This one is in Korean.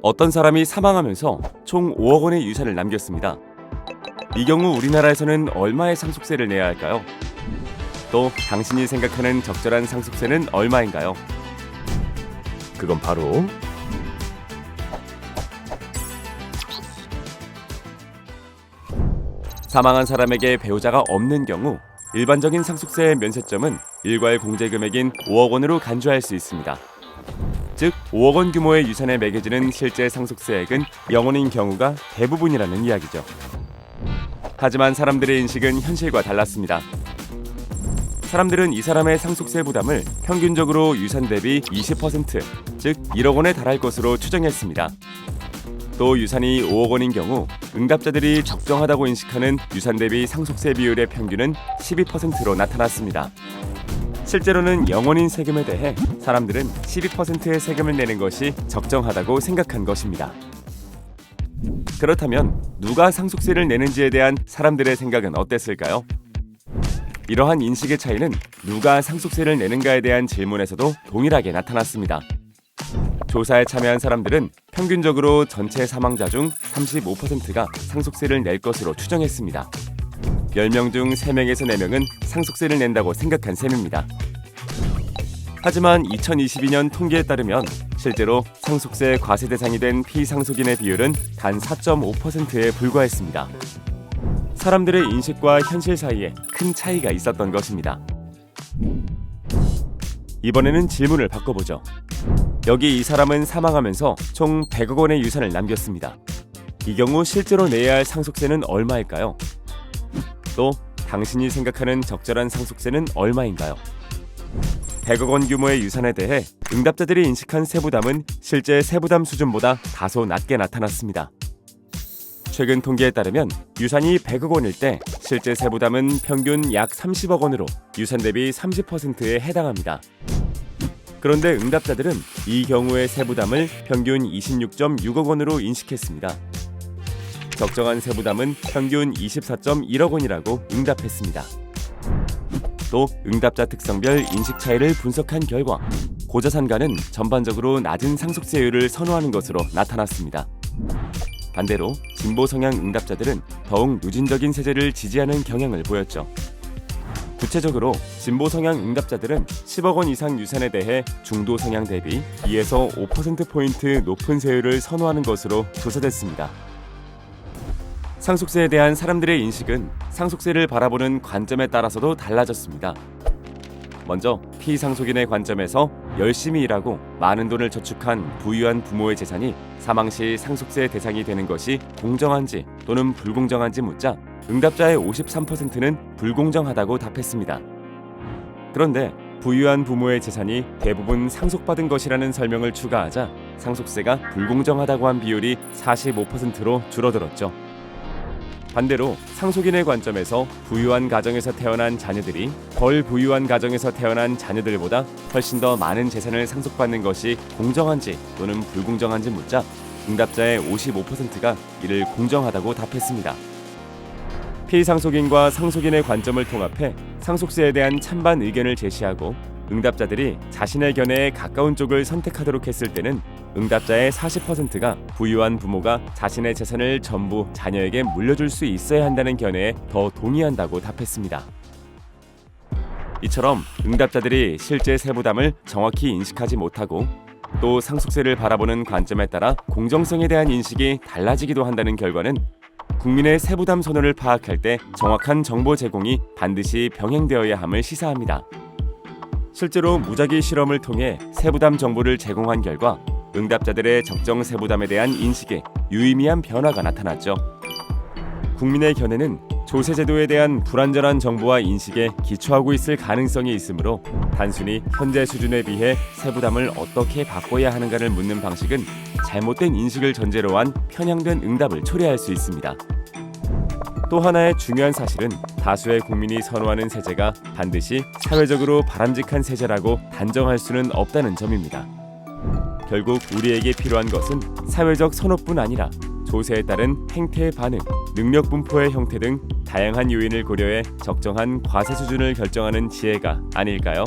어떤 사람이 사망하면서 총 5억 원의 유산을 남겼습니다. 이 경우 우리나라에서는 얼마의 상속세를 내야 할까요? 또 당신이 생각하는 적절한 상속세는 얼마인가요? 그건 바로 사망한 사람에게 배우자가 없는 경우 일반적인 상속세의 면세점은 일괄 공제금액인 5억 원으로 간주할 수 있습니다. 즉 5억 원 규모의 유산에 매겨지는 실제 상속세액은 0원인 경우가 대부분이라는 이야기죠. 하지만 사람들의 인식은 현실과 달랐습니다. 사람들은 이 사람의 상속세 부담을 평균적으로 유산 대비 20%, 즉 1억 원에 달할 것으로 추정했습니다. 또 유산이 5억 원인 경우 응답자들이 적정하다고 인식하는 유산 대비 상속세 비율의 평균은 12%로 나타났습니다. 실제로는 0원인 세금에 대해 사람들은 12%의 세금을 내는 것이 적정하다고 생각한 것입니다. 그렇다면 누가 상속세를 내는지에 대한 사람들의 생각은 어땠을까요? 이러한 인식의 차이는 누가 상속세를 내는가에 대한 질문에서도 동일하게 나타났습니다. 조사에 참여한 사람들은 평균적으로 전체 사망자 중 35%가 상속세를 낼 것으로 추정했습니다. 10명 중 3명에서 4명은 상속세를 낸다고 생각한 셈입니다. 하지만 2022년 통계에 따르면 실제로 상속세 과세 대상이 된 피상속인의 비율은 단 4.5%에 불과했습니다. 사람들의 인식과 현실 사이에 큰 차이가 있었던 것입니다. 이번에는 질문을 바꿔보죠. 여기 이 사람은 사망하면서 총 100억 원의 유산을 남겼습니다. 이 경우 실제로 내야 할 상속세는 얼마일까요? 또 당신이 생각하는 적절한 상속세는 얼마인가요? 100억 원 규모의 유산에 대해 응답자들이 인식한 세부담은 실제 세부담 수준보다 다소 낮게 나타났습니다. 최근 통계에 따르면 유산이 100억 원일 때 실제 세부담은 평균 약 30억 원으로 유산 대비 30%에 해당합니다. 그런데 응답자들은 이 경우의 세부담을 평균 26.6억 원으로 인식했습니다. 적정한 세부담은 평균 24.1억 원이라고 응답했습니다. 또 응답자 특성별 인식 차이를 분석한 결과 고자산가는 전반적으로 낮은 상속세율을 선호하는 것으로 나타났습니다. 반대로 진보 성향 응답자들은 더욱 누진적인 세제를 지지하는 경향을 보였죠. 구체적으로 진보 성향 응답자들은 10억 원 이상 유산에 대해 중도 성향 대비 2에서 5%포인트 높은 세율을 선호하는 것으로 조사됐습니다. 상속세에 대한 사람들의 인식은 상속세를 바라보는 관점에 따라서도 달라졌습니다. 먼저 피상속인의 관점에서 열심히 일하고 많은 돈을 저축한 부유한 부모의 재산이 사망 시 상속세 대상이 되는 것이 공정한지 또는 불공정한지 묻자 응답자의 53%는 불공정하다고 답했습니다. 그런데 부유한 부모의 재산이 대부분 상속받은 것이라는 설명을 추가하자 상속세가 불공정하다고 한 비율이 45%로 줄어들었죠. 반대로 상속인의 관점에서 부유한 가정에서 태어난 자녀들이 덜 부유한 가정에서 태어난 자녀들보다 훨씬 더 많은 재산을 상속받는 것이 공정한지 또는 불공정한지 묻자 응답자의 55%가 이를 공정하다고 답했습니다. 피상속인과 상속인의 관점을 통합해 상속세에 대한 찬반 의견을 제시하고 응답자들이 자신의 견해에 가까운 쪽을 선택하도록 했을 때는 응답자의 40%가 부유한 부모가 자신의 재산을 전부 자녀에게 물려줄 수 있어야 한다는 견해에 더 동의한다고 답했습니다. 이처럼 응답자들이 실제 세부담을 정확히 인식하지 못하고 또 상속세를 바라보는 관점에 따라 공정성에 대한 인식이 달라지기도 한다는 결과는 국민의 세부담 선호를 파악할 때 정확한 정보 제공이 반드시 병행되어야 함을 시사합니다. 실제로 무작위 실험을 통해 세부담 정보를 제공한 결과 응답자들의 적정 세부담에 대한 인식에 유의미한 변화가 나타났죠. 국민의 견해는 조세제도에 대한 불완전한 정보와 인식에 기초하고 있을 가능성이 있으므로 단순히 현재 수준에 비해 세부담을 어떻게 바꿔야 하는가를 묻는 방식은 잘못된 인식을 전제로 한 편향된 응답을 초래할 수 있습니다. 또 하나의 중요한 사실은 다수의 국민이 선호하는 세제가 반드시 사회적으로 바람직한 세제라고 단정할 수는 없다는 점입니다. 결국 우리에게 필요한 것은 사회적 선호뿐 아니라 조세에 따른 행태의 반응, 능력 분포의 형태 등 다양한 요인을 고려해 적정한 과세 수준을 결정하는 지혜가 아닐까요?